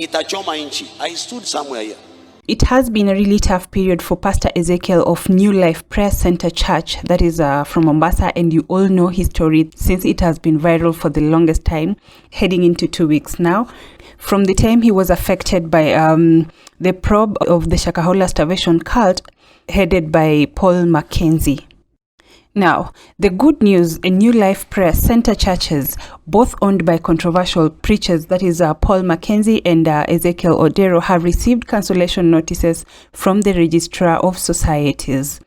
Itachoma NCHI. I stood somewhere here. It has been a really tough period for Pastor Ezekiel of New Life Prayer Center Church, that is from Mombasa, and you all know his story since it has been viral for the longest time, heading into 2 weeks now. From the time he was affected by the probe of the Shakahola starvation cult headed by Paul Mackenzie. Now, the good news, in New Life Prayer Center churches, both owned by controversial preachers, that is Paul Mackenzie and Ezekiel Odero, have received cancellation notices from the Registrar of Societies.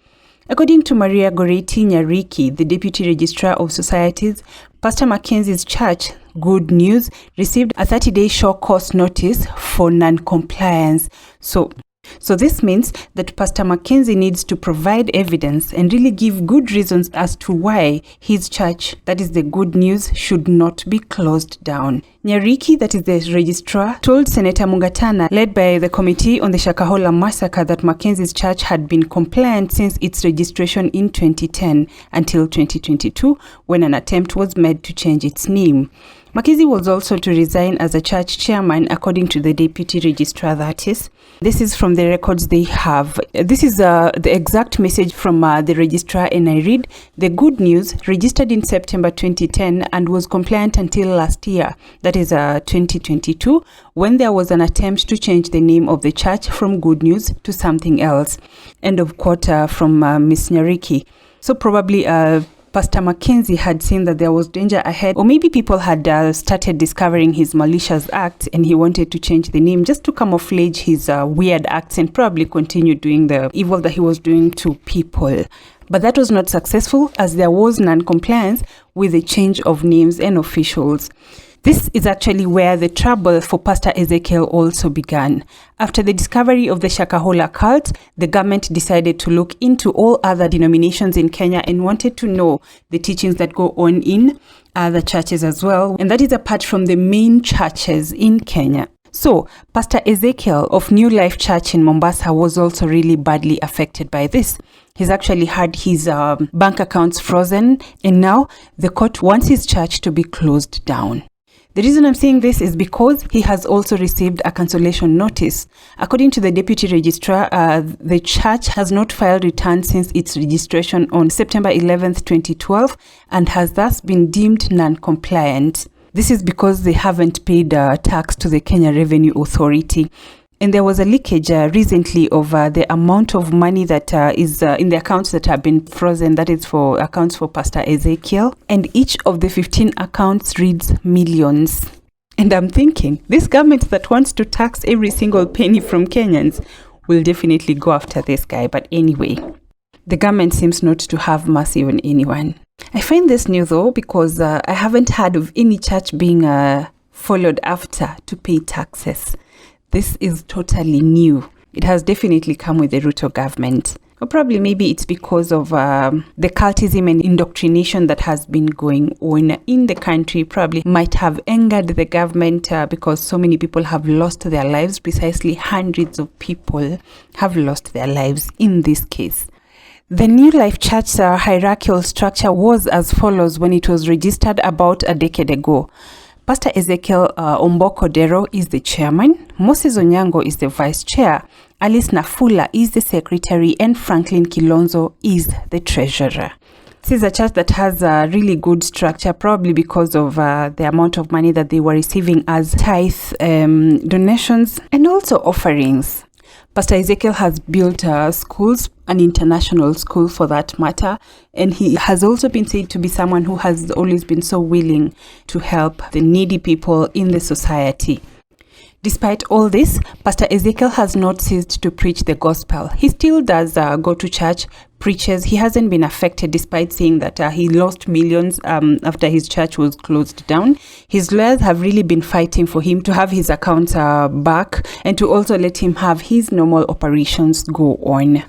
According to Maria Goreti Nyariki, the Deputy Registrar of Societies, Pastor Mackenzie's church, Good News, received a 30-day show cause notice for non-compliance. So this means that Pastor Mackenzie needs to provide evidence and really give good reasons as to why his church, that is the Good News, should not be closed down. Nyariki, that is the registrar, told Senator Mungatana, led by the Committee on the Shakahola Massacre, that Mackenzie's church had been compliant since its registration in 2010 until 2022, when an attempt was made to change its name. Mackenzie was also to resign as a church chairman, according to the deputy registrar, that is. This is from the records they have. This is the exact message from the registrar, and I read, "The Good News registered in September 2010 and was compliant until last year, that is 2022, when there was an attempt to change the name of the church from Good News to something else." End of quote from Ms. Nyariki. So probably Pastor Mackenzie had seen that there was danger ahead, or maybe people had started discovering his malicious acts and he wanted to change the name just to camouflage his weird acts and probably continue doing the evil that he was doing to people. But that was not successful, as there was non-compliance with the change of names and officials. This is actually where the trouble for Pastor Ezekiel also began. After the discovery of the Shakahola cult, the government decided to look into all other denominations in Kenya and wanted to know the teachings that go on in other churches as well. And that is apart from the main churches in Kenya. So, Pastor Ezekiel of New Life Church in Mombasa was also really badly affected by this. He's actually had his bank accounts frozen, and now the court wants his church to be closed down. The reason I'm saying this is because he has also received a cancellation notice. According to the Deputy Registrar, the church has not filed returns since its registration on September 11th, 2012, and has thus been deemed non-compliant. This is because they haven't paid tax to the Kenya Revenue Authority. And there was a leakage recently of the amount of money that is in the accounts that have been frozen. That is for accounts for Pastor Ezekiel. And each of the 15 accounts reads millions. And I'm thinking, this government that wants to tax every single penny from Kenyans will definitely go after this guy. But anyway, the government seems not to have mercy on anyone. I find this new though, because I haven't heard of any church being followed after to pay taxes. This is totally new. It has definitely come with the Ruto government. Or probably maybe it's because of the cultism and indoctrination that has been going on in the country. Probably might have angered the government because so many people have lost their lives. Precisely hundreds of people have lost their lives in this case. The New Life Church's hierarchical structure was as follows when it was registered about a decade ago. Pastor Ezekiel Odero is the chairman, Moses Onyango is the vice chair, Alice Nafula is the secretary, and Franklin Kilonzo is the treasurer. This is a church that has a really good structure, probably because of the amount of money that they were receiving as tithe, donations, and also offerings. Pastor Ezekiel has built schools, an international school for that matter, and he has also been said to be someone who has always been so willing to help the needy people in the society. Despite all this, Pastor Ezekiel has not ceased to preach the gospel. He still does go to church, preaches. He hasn't been affected despite saying that he lost millions after his church was closed down. His lawyers have really been fighting for him to have his accounts back and to also let him have his normal operations go on.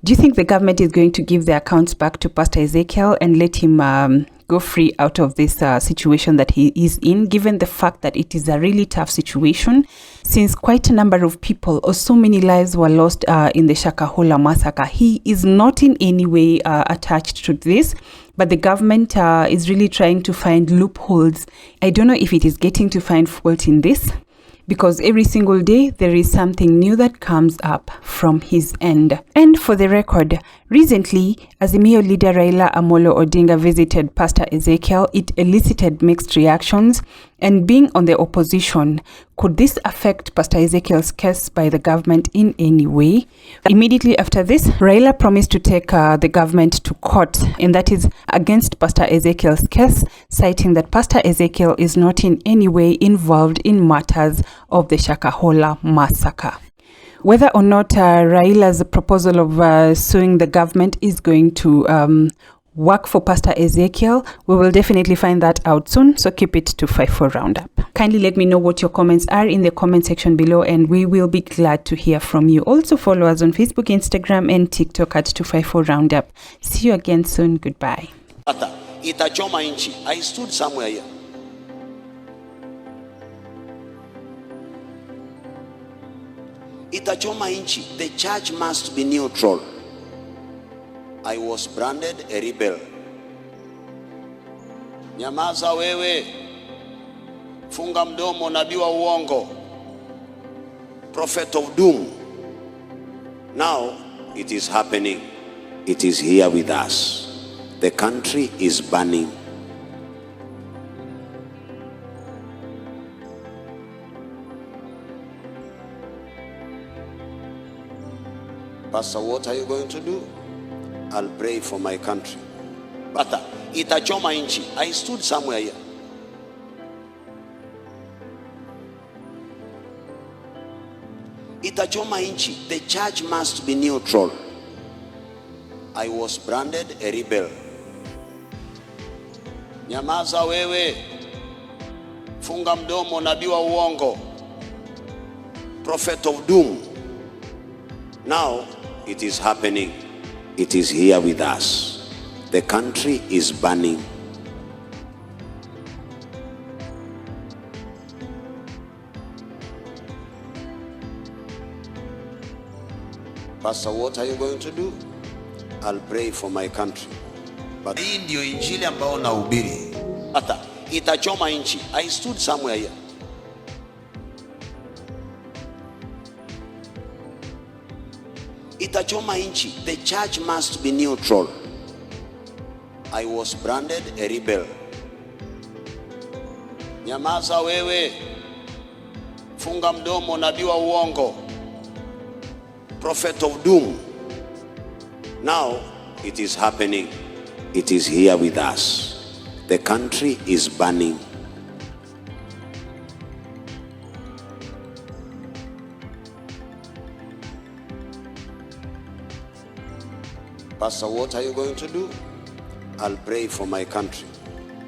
Do you think the government is going to give the accounts back to Pastor Ezekiel and let him go free out of this situation that he is in, given the fact that it is a really tough situation, since quite a number of people or so many lives were lost in the Shakahola massacre? He is not in any way attached to this, but the government is really trying to find loopholes. I don't know if it is getting to find fault in this, because every single day there is something new that comes up from his end. And for the record, recently, Azimio leader Raila Amolo Odinga visited Pastor Ezekiel. It elicited mixed reactions, and being on the opposition, could this affect Pastor Ezekiel's case by the government in any way? Immediately after this, Raila promised to take the government to court, and that is against Pastor Ezekiel's case, citing that Pastor Ezekiel is not in any way involved in matters of the Shakahola massacre. Whether or not Raila's proposal of suing the government is going to work for Pastor Ezekiel, we will definitely find that out soon, so keep it to 5-4 Roundup. Kindly let me know what your comments are in the comment section below, and we will be glad to hear from you. Also follow us on Facebook, Instagram and TikTok at 254 Roundup. See you again soon. Goodbye. Itachoma inchi. I stood somewhere here. Itachoma inchi. The church must be neutral. I was branded a rebel. Nyamaza wewe, funga mdomo, nabii wa uongo, prophet of doom. Now it is happening. It is here with us. The country is burning. Pastor, what are you going to do? I'll pray for my country. But itachoma inchi. I stood somewhere here. Itachoma inchi. The church must be neutral. I was branded a rebel. Nyamaza wewe, funga mdomo, nabii wa uongo, prophet of doom. Now it is happening. It is here with us. The country is burning. Pastor, what are you going to do? I'll pray for my country. But hii ndio injili ambao nahubiri. Hata itachoma inchi. I stood somewhere here. Itachoma inchi. The church must be neutral. I was branded a rebel. Nyamaza wewe, funga mdomo, nabii wa uongo, prophet of doom. Now it is happening. It is here with us. The country is burning. Pastor, what are you going to do? I'll pray for my country.